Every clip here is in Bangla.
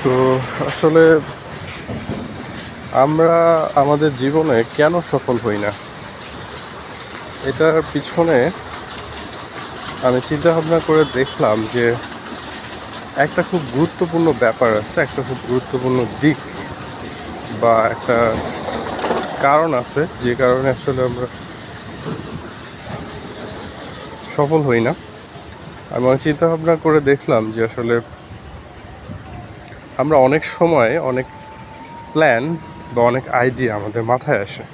তো আসলে আমরা আমাদের জীবনে কেন সফল হই না, এটার পিছনে আমি চিন্তা ভাবনা করে দেখলাম যে একটা খুব গুরুত্বপূর্ণ ব্যাপার আছে, একটা খুব গুরুত্বপূর্ণ দিক বা একটা কারণ আছে যে কারণে আসলে আমরা সফল হই না। আমি চিন্তা ভাবনা করে দেখলাম যে আসলে আমরা অনেক সময় অনেক প্ল্যান বা অনেক আইডিয়া আমাদের মাথায় আসে।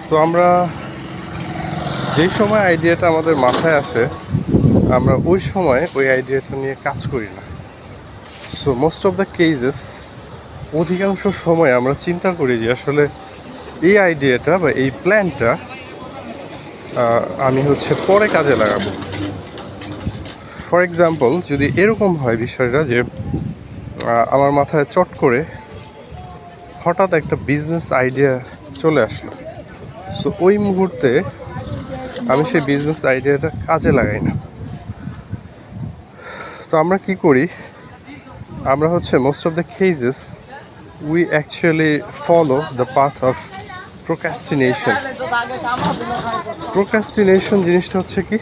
তো আমরা যেই সময় আইডিয়াটা আমাদের মাথায় আসে আমরা ওই সময় ওই আইডিয়াটা নিয়ে কাজ করি না। So most of the cases, অধিকাংশ সময় আমরা চিন্তা করি যে আসলে এই আইডিয়াটা বা এই প্ল্যানটা আমি পরে কাজে লাগাবো। ফর এক্সাম্পল, যদি এরকম হয় বিষয়টা যে আমার মাথায় চট করে হঠাৎ একটা বিজনেস আইডিয়া চলে আসলো, সো ওই মুহূর্তে আমি সেই বিজনেস আইডিয়াটা কাজে লাগাই না। তো আমরা কি করি, আমরা most of the cases we actually follow the path of procrastination. Procrastination জিনিসটা কি,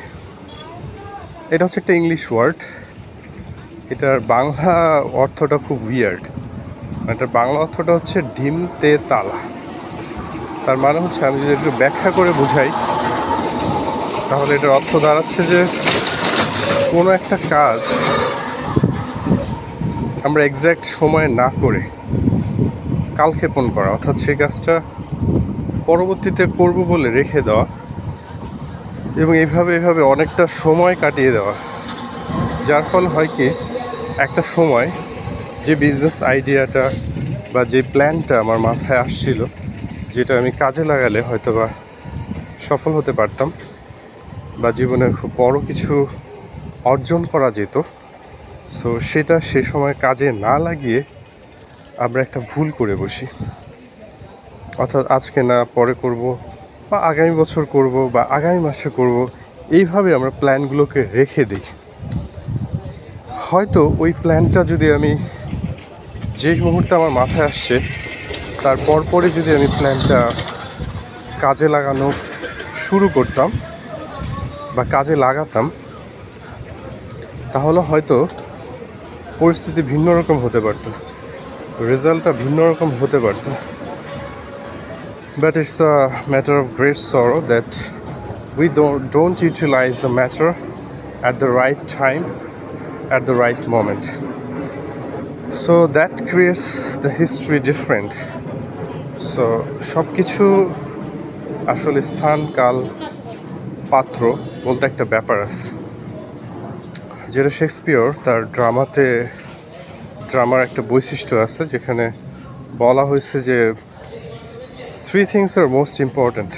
এটা একটা ইংলিশ ওয়ার্ড। এটার বাংলা অর্থটা খুব উইয়ার্ড। এটার বাংলা অর্থটা ডিম তে তালা। তার মানে আমি যদি একটু ব্যাখ্যা করে বুঝাই তাহলে এটার অর্থ দাঁড়াচ্ছে যে কোনো একটা কাজ আমরা এক্স্যাক্ট সময় না করে কালক্ষেপণ করা, অর্থাৎ সেই কাজটা পরবর্তীতে করব বলে রেখে দেওয়া এবং এইভাবে অনেকটা সময় কাটিয়ে দেওয়া। যার ফল হয় কি, একটা সময় যে বিজনেস আইডিয়াটা বা যে প্ল্যানটা আমার মাথায় আসছিল, যেটা আমি কাজে লাগালে হয়তোবা সফল হতে পারতাম বা জীবনে খুব বড় কিছু অর্জন করা যেত, সো সেটা সে সময় কাজে না লাগিয়ে আমরা একটা ভুল করে বসি। অর্থাৎ আজকে না, পরে করব বা আগামী বছর করব বা আগামী মাসে করব, এইভাবে আমরা প্ল্যানগুলোকে রেখে দিই। হয়তো ওই প্ল্যানটা যদি আমি যেই মুহূর্তে আমার মাথায় আসছে তার পরপরই যদি আমি প্ল্যানটা কাজে লাগানো শুরু করতাম বা কাজে লাগাতাম, তাহলে হয়তো পরিস্থিতি ভিন্ন রকম হতে পারত, রেজাল্টটা ভিন্ন রকম হতে পারত। But it's a matter of great sorrow that we don't utilize the matter at the right time, at the right moment. So that creates the history different. So সব কিছু আসলে স্থান, কাল, পাত্র বলতে একটা ব্যাপার আছে, যেটা শেক্সপিয়র তার ড্রামার একটা বৈশিষ্ট্য আছে, যেখানে বলা হয়েছে যে three things are most important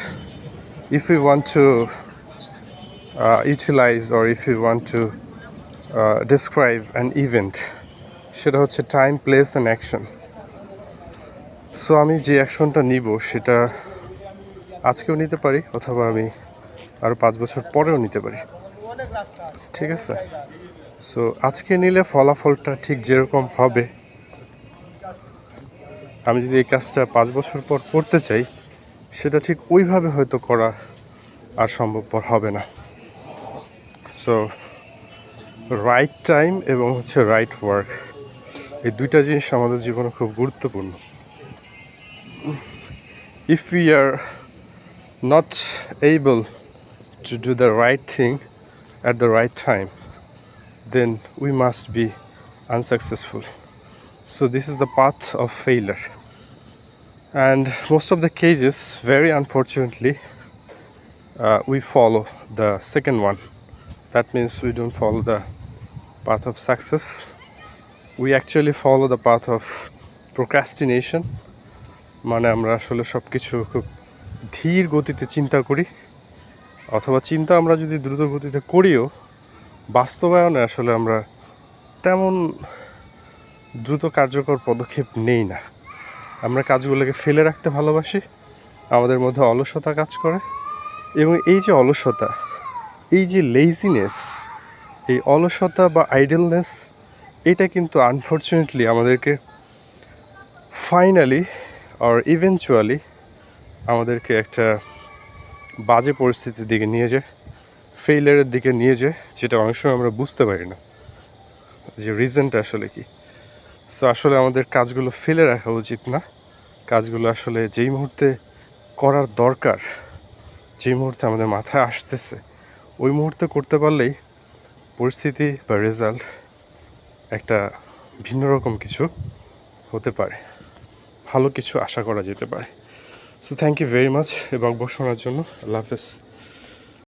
if we want to utilize or if we want to describe an event. সেটা time, place and action. So আমি যে অ্যাকশনটা নিব সেটা আজকেও নিতে পারি, অথবা আমি আরও 5 বছর পরেও নিতে পারি, ঠিক আছে? সো আজকে নিলে ফলাফলটা ঠিক যেরকম হবে, আমি যদি এই কাজটা 5 বছর পর করতে চাই সেটা ঠিক ওইভাবে হয়তো করা আর সম্ভবপর হবে না। সো রাইট টাইম এবং রাইট ওয়ার্ক, এই দুইটা জিনিস আমাদের জীবনে খুব গুরুত্বপূর্ণ। If we are not able to do the right thing at the right time, then we must be unsuccessful. So this is the path of failure. And most of the cases, very unfortunately, we follow the second one. That means we don't follow the path of success. We actually follow the path of procrastination. মানে আমরা আসলে সব কিছু খুব ধীর গতিতে চিন্তা করি, অথবা চিন্তা আমরা যদি দ্রুত গতিতে করিও, বাস্তবায়নে আসলে আমরা তেমন দ্রুত কার্যকর পদক্ষেপ নেই না। আমরা কাজগুলোকে ফেলে রাখতে ভালোবাসি, আমাদের মধ্যে অলসতা কাজ করে, এবং এই যে অলসতা, এই যে লেজিনেস, এই অলসতা বা আইডলনেস, এটা কিন্তু আনফর্চুনেটলি আমাদেরকে ফাইনালি অর ইভেনচুয়ালি আমাদেরকে একটা বাজে পরিস্থিতির দিকে নিয়ে যায়, ফেইলিয়ারের দিকে নিয়ে যায়, যেটা অনেক সময় আমরা বুঝতে পারি না যে রিজনটা আসলে কি। সো আসলে আমাদের কাজগুলো ফেলে রাখা উচিত না। কাজগুলো আসলে যেই মুহূর্তে করার দরকার, যেই মুহূর্তে আমাদের মাথায় আসতেছে, ওই মুহূর্তে করতে পারলেই পরিস্থিতি বা রেজাল্ট একটা ভিন্ন রকম কিছু হতে পারে, ভালো কিছু আশা করা যেতে পারে। So thank you very much এবং বসানোর জন্য। আল্লাহ হাফেজ।